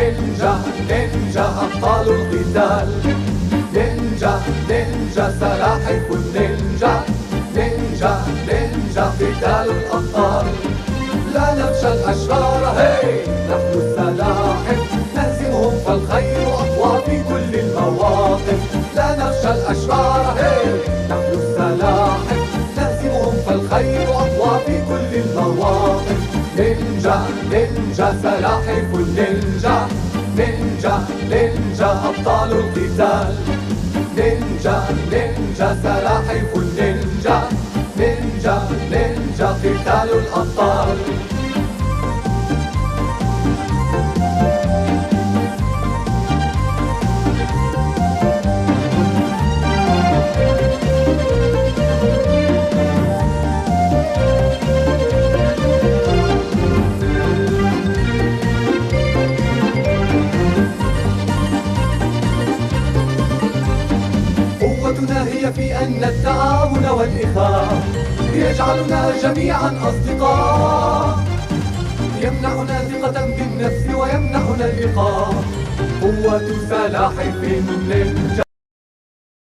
نينجا نينجا أبطال القتال، نينجا نينجا سلاحف النينجا، نينجا نينجا قتال الأبطال. لا نخشى الأشرار هي نحن السلاحف، نهزمهم فالخير أقوى في كل المواقف. لا نخشى الأشرار هي نحن السلاحف، نهزمهم فالخير أقوى في كل المواقف. نينجا نينجا سلاحف النينجا، نينجا نينجا أبطال القتال، نينجا نينجا سلاحف النينجا، نينجا نينجا قتال الأبطال. قوتنا هي في أن التعاون والإخاء يجعلنا جميعا أصدقاء، يمنحنا ثقة بالنفس ويمنحنا اللقاء. قوة سلاحف النينجا.